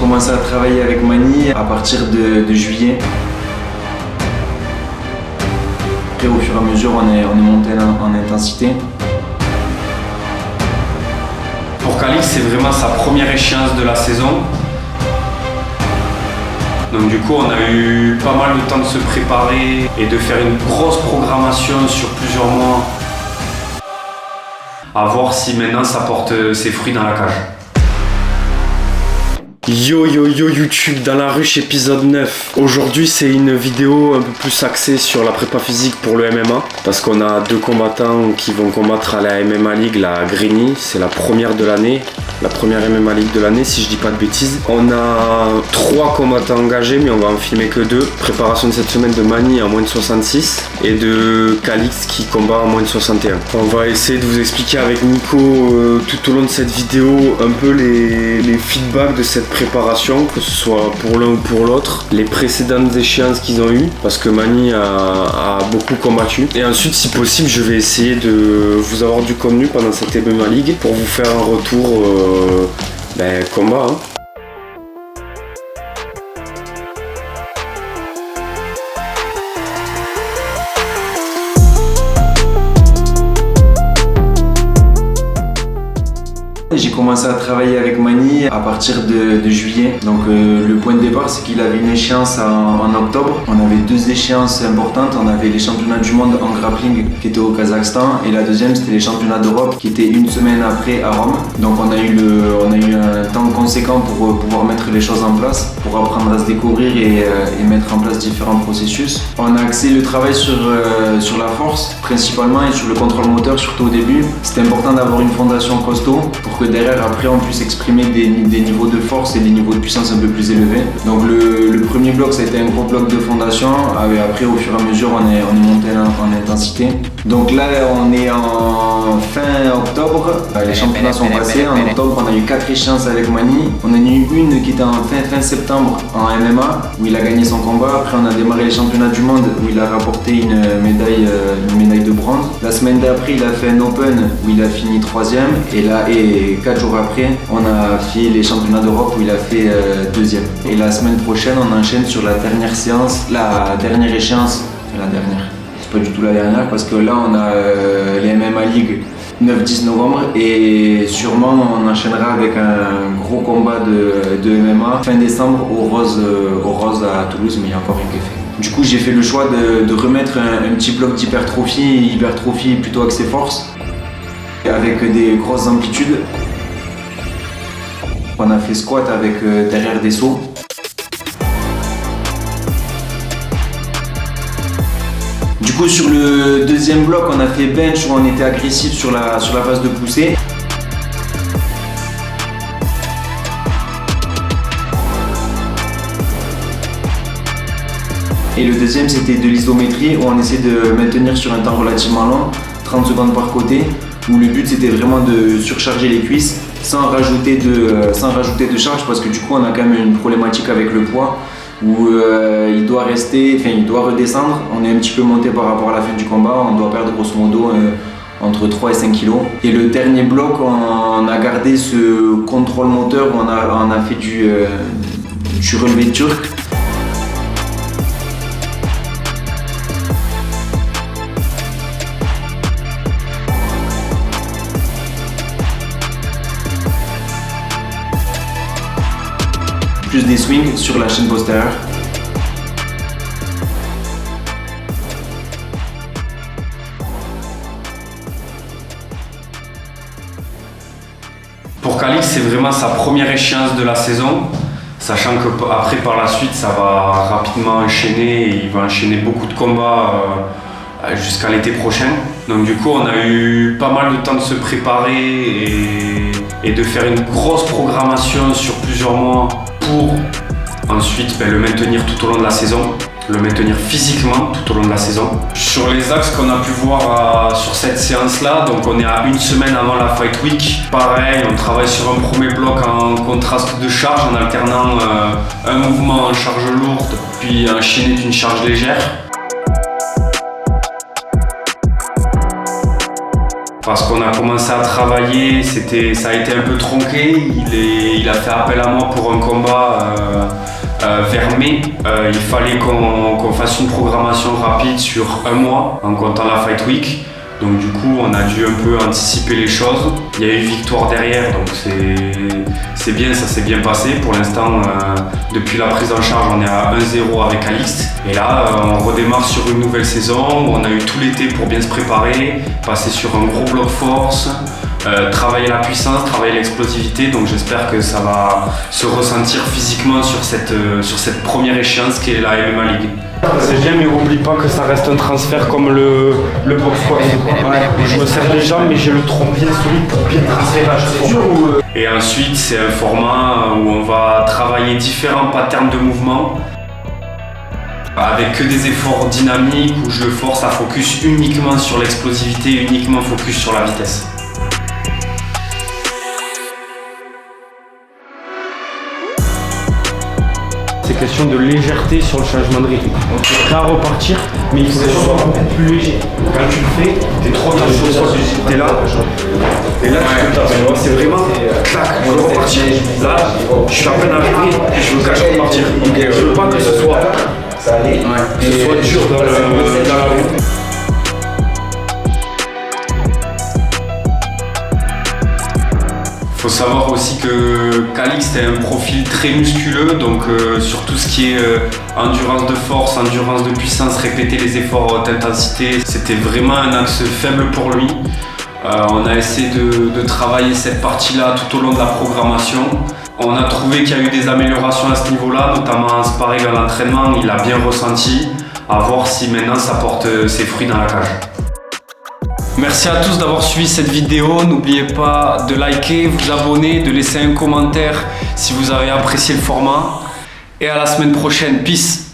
commencé à travailler avec Mani à partir de juillet. Après, au fur et à mesure, on est monté en intensité. Pour Calix, c'est vraiment sa première échéance de la saison. Donc du coup, on a eu pas mal de temps de se préparer et de faire une grosse programmation sur plusieurs mois. À voir si maintenant ça porte ses fruits dans la cage. Yo YouTube, dans la ruche épisode 9. Aujourd'hui c'est une vidéo un peu plus axée sur la prépa physique pour le MMA. Parce qu'on a deux combattants qui vont combattre à la MMA League, la Grigny. C'est la première de l'année. La première MMA League de l'année si je dis pas de bêtises. On a 3 combattants engagés mais on va en filmer que 2. Préparation de cette semaine de Mani en moins de 66 et de Calix qui combat en moins de 61. On va essayer de vous expliquer avec Nico tout au long de cette vidéo un peu les feedbacks de cette préparation, que ce soit pour l'un ou pour l'autre, les précédentes échéances qu'ils ont eues, parce que Mani a beaucoup combattu. Et ensuite, si possible, je vais essayer de vous avoir du contenu pendant cette MMA League pour vous faire un retour combat. J'ai commencé à travailler avec Mani à partir de juillet. Donc le point de départ, c'est qu'il avait une échéance en octobre. On avait 2 échéances importantes. On avait les championnats du monde en grappling qui étaient au Kazakhstan et la deuxième c'était les championnats d'Europe qui étaient une semaine après à Rome. Donc on a eu un temps conséquent pour pouvoir mettre les choses en place, pour apprendre à se découvrir et mettre en place différents processus. On a axé le travail sur la force principalement et sur le contrôle moteur, surtout au début. C'était important d'avoir une fondation costaud pour que derrière après on puisse exprimer des niveaux de force et des niveaux de puissance un peu plus élevés. Donc le premier bloc ça a été un gros bloc de fondation, et après au fur et à mesure on est monté en intensité. Donc là on est en fin octobre, les championnats sont passés. En octobre on a eu 4 échéances avec Mani. On a eu une qui était en fin septembre en MMA où il a gagné son combat. Après on a démarré les championnats du monde où il a rapporté une médaille de bronze. La semaine d'après il a fait un open où il a fini 3e et 4 jours après, on a fait les championnats d'Europe où il a fait 2e. Et la semaine prochaine, on enchaîne sur la dernière échéance, c'est pas du tout la dernière parce que là, on a les MMA League 9-10 novembre et sûrement on enchaînera avec un gros combat de MMA fin décembre au Rose à Toulouse, mais il n'y a encore rien qui est fait. Du coup, j'ai fait le choix de remettre un petit bloc d'hypertrophie plutôt axé force, avec des grosses amplitudes. On a fait squat avec derrière des sauts. Du coup sur le deuxième bloc on a fait bench où on était agressif sur la phase de poussée. Et le deuxième c'était de l'isométrie où on essaie de maintenir sur un temps relativement long, 30 secondes par côté, où le but c'était vraiment de surcharger les cuisses sans rajouter de charge parce que du coup on a quand même une problématique avec le poids où il doit redescendre. On est un petit peu monté par rapport à la fin du combat, on doit perdre grosso modo entre 3 et 5 kilos. Et le dernier bloc, on a gardé ce contrôle moteur où on a fait du relevé turc. Plus des swings sur la chaîne postérieure. Pour Calix, c'est vraiment sa première échéance de la saison, sachant que après par la suite ça va rapidement enchaîner et il va enchaîner beaucoup de combats jusqu'à l'été prochain. Donc du coup on a eu pas mal de temps de se préparer et de faire une grosse programmation sur plusieurs mois pour ensuite le maintenir tout au long de la saison, le maintenir physiquement tout au long de la saison. Sur les axes qu'on a pu voir sur cette séance-là, donc on est à une semaine avant la Fight Week. Pareil, on travaille sur un premier bloc en contraste de charge en alternant un mouvement en charge lourde puis enchaîné d'une charge légère. Parce qu'on a commencé à travailler, ça a été un peu tronqué. Il a fait appel à moi pour un combat vers mai, il fallait qu'on fasse une programmation rapide sur un mois en comptant la Fight Week. Donc du coup, on a dû un peu anticiper les choses. Il y a eu victoire derrière, donc c'est bien, ça s'est bien passé. Pour l'instant, depuis la prise en charge, on est à 1-0 avec Calixte. Et là, on redémarre sur une nouvelle saison où on a eu tout l'été pour bien se préparer, passer sur un gros bloc force, travailler la puissance, travailler l'explosivité. Donc j'espère que ça va se ressentir physiquement sur cette première échéance qui est la MMA League. C'est bien, mais oublie pas que ça reste un transfert comme le box squat. Ouais. Je me sers les jambes, mais j'ai le tronc bien solide pour bien transférer à chaque fois. Et ensuite, c'est un format où on va travailler différents patterns de mouvement avec que des efforts dynamiques où je le force à focus uniquement sur l'explosivité, uniquement focus sur la vitesse. C'est question de légèreté sur le changement de rythme. Prêt à repartir, mais il faut que ce soit beaucoup plus léger. Quand tu le fais, t'es trop dans le sol, t'es là, et là tu te tapes. C'est vraiment clac, je veux repartir. Là, je suis à peine arrivé et je veux cacher repartir. Je veux pas que ce soit, dur dans la roue. Il faut savoir aussi que Calixte a un profil très musculeux, donc sur tout ce qui est endurance de force, endurance de puissance, répéter les efforts d'intensité, c'était vraiment un axe faible pour lui. On a essayé de travailler cette partie-là tout au long de la programmation. On a trouvé qu'il y a eu des améliorations à ce niveau-là, notamment en sparring à l'entraînement, il a bien ressenti, à voir si maintenant ça porte ses fruits dans la cage. Merci à tous d'avoir suivi cette vidéo, n'oubliez pas de liker, vous abonner, de laisser un commentaire si vous avez apprécié le format. Et à la semaine prochaine, peace!